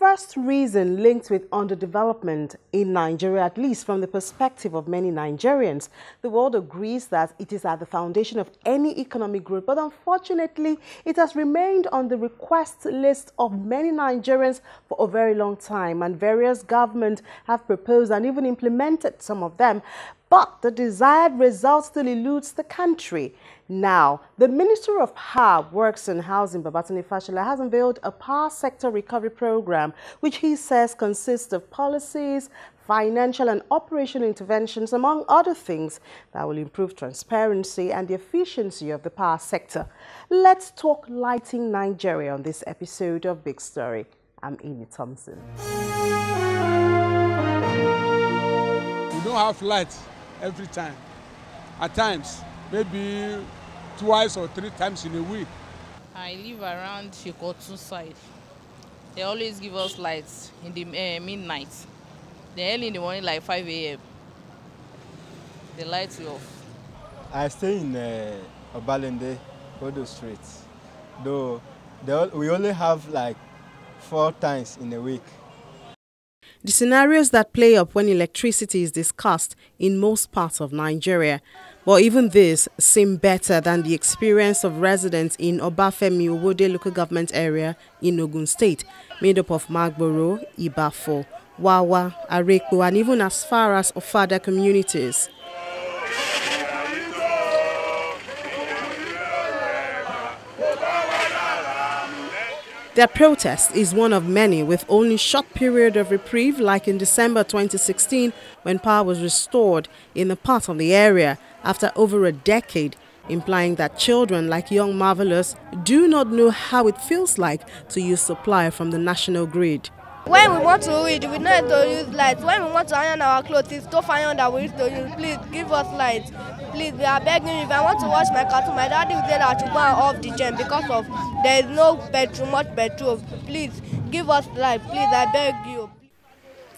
first reason linked with underdevelopment in Nigeria, at least from the perspective of many Nigerians, the world agrees that it is at the foundation of any economic growth. But unfortunately, it has remained on the request list of many Nigerians for a very long time, and various governments have proposed and even implemented some of them. But the desired result still eludes the country. Now, the Minister of Power, Works and Housing, Babatunde Fashola, has unveiled a power sector recovery program, which he says consists of policies, financial and operational interventions, among other things, that will improve transparency and the efficiency of the power sector. Let's talk lighting Nigeria on this episode of Big Story. I'm Amy Thompson. We don't have lights every time. At times, maybe twice or 3 times in a week. I live around Shikotu side. They always give us lights in the midnight. Then early in the morning, like 5 a.m. The lights are off. I stay in Obalende, Bodo Street. Though we only have like 4 times in a week. The scenarios that play up when electricity is discussed in most parts of Nigeria. But even this seem better than the experience of residents in Obafemi Owode local government area in Ogun State, made up of Magboro, Ibafo, Wawa, Arekpo, and even as far as Ofada communities. Their protest is one of many, with only short period of reprieve, like in December 2016 when power was restored in a part of the area after over a decade, implying that children like young marvelous do not know how it feels like to use supply from the national grid. When we want to read, we know how to use lights. When we want to iron our clothes, it's tough iron that we used to use. Please give us lights. Please, we are begging you. If I want to wash my cartoon, my daddy will say that to go and off the gen because of there is no petrol, much petrol. Please give us light. Please, I beg you.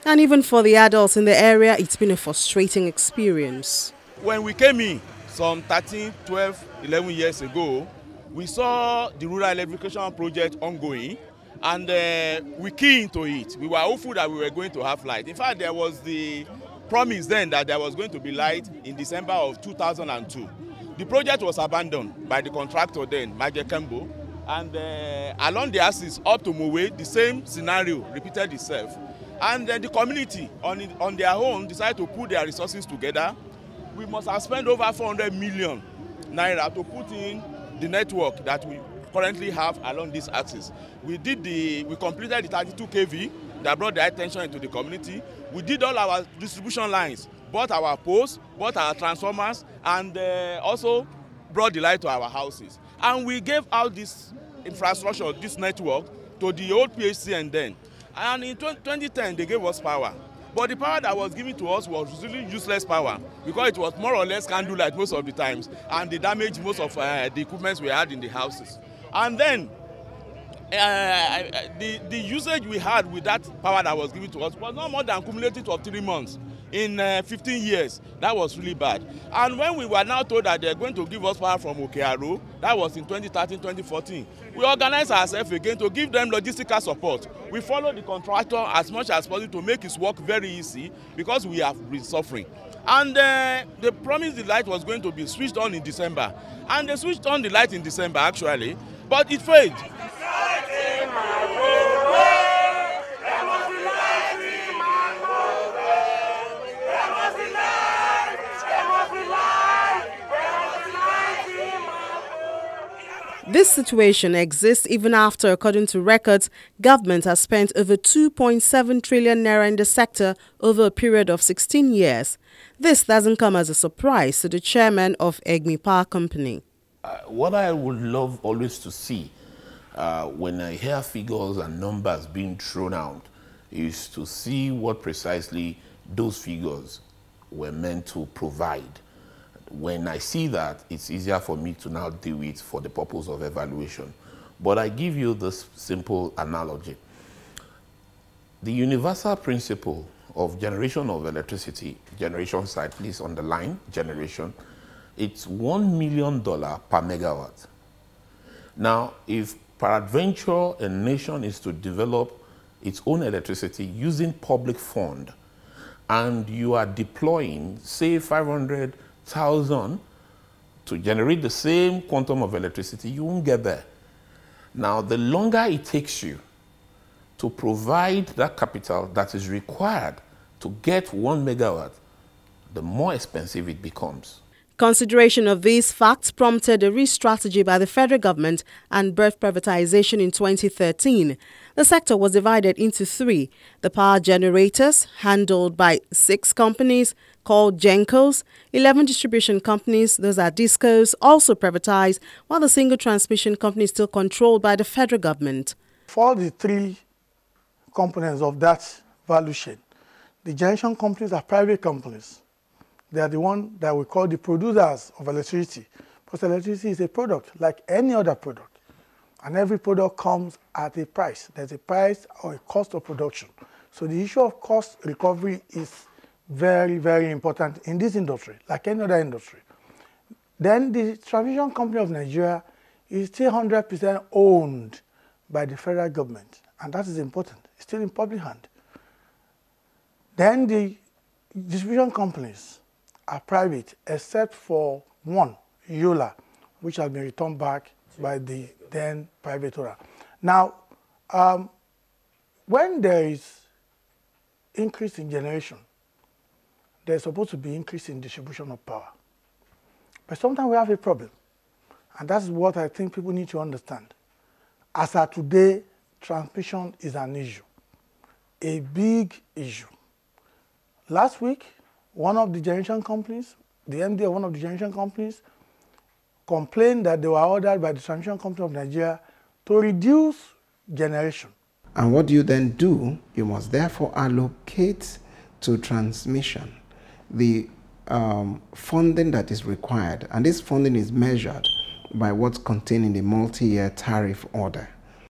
And even for the adults in the area, it's been a frustrating experience. When we came in some 13, 12, 11 years ago, we saw the rural electrification project ongoing. And we key into it. We were hopeful that we were going to have light. In fact, there was the promise then that there was going to be light in December of 2002. The project was abandoned by the contractor then, Major Kembo. And along the axis up to Mowe, the same scenario repeated itself. And the community on their own decided to put their resources together. We must have spent over 400 million naira to put in the network that we currently have along this axis. We completed the 32 kV that brought the attention into the community. We did all our distribution lines, bought our poles, bought our transformers, and also brought the light to our houses. And we gave out this infrastructure, this network, to the old PHCN then. And in 2010, they gave us power. But the power that was given to us was really useless power because it was more or less candlelight most of the times, and they damaged most of the equipment we had in the houses. And then the usage we had with that power that was given to us was not more than cumulative of 3 months in 15 years. That was really bad. And when we were now told that they're going to give us power from Okearo, that was in 2013, 2014, we organized ourselves again to give them logistical support. We followed the contractor as much as possible to make his work very easy because we have been suffering. And they promised the light was going to be switched on in December. And they switched on the light in December actually, but it failed. This situation exists even after, according to records, government has spent over 2.7 trillion naira in the sector over a period of 16 years. This doesn't come as a surprise to the chairman of Egmi Power Company. What I would love always to see when I hear figures and numbers being thrown out is to see what precisely those figures were meant to provide. When I see that, it's easier for me to now do it for the purpose of evaluation. But I give you this simple analogy. The universal principle of generation of electricity, generation side, please underline generation, it's $1 million per megawatt. Now, if peradventure a nation is to develop its own electricity using public fund, and you are deploying, say, 500,000 to generate the same quantum of electricity, you won't get there. Now, the longer it takes you to provide that capital that is required to get 1 megawatt, the more expensive it becomes. Consideration of these facts prompted a re-strategy by the federal government and birthed privatization in 2013. The sector was divided into three: the power generators, handled by 6 companies called GENCOs, 11 distribution companies, those are DISCOs, also privatized, while the single transmission company is still controlled by the federal government. For the 3 components of that value chain, the generation companies are private companies. They are the one that we call the producers of electricity, because electricity is a product like any other product, and every product comes at a price. There's a price or a cost of production. So the issue of cost recovery is very, very important in this industry, like any other industry. Then the transmission company of Nigeria is still 100% owned by the federal government, and that is important. It's still in public hand. Then the distribution companies are private, except for one, Yola, which has been returned back by the then private owner. Now, when there is increase in generation, there's supposed to be increase in distribution of power. But sometimes we have a problem, and that's what I think people need to understand. As of today, transmission is an issue, a big issue. Last week, one of the generation companies, the MD of one of the generation companies, complained that they were ordered by the Transmission Company of Nigeria to reduce generation. And what do you then do? You must therefore allocate to transmission the funding that is required. And this funding is measured by what's contained in the multi-year tariff order.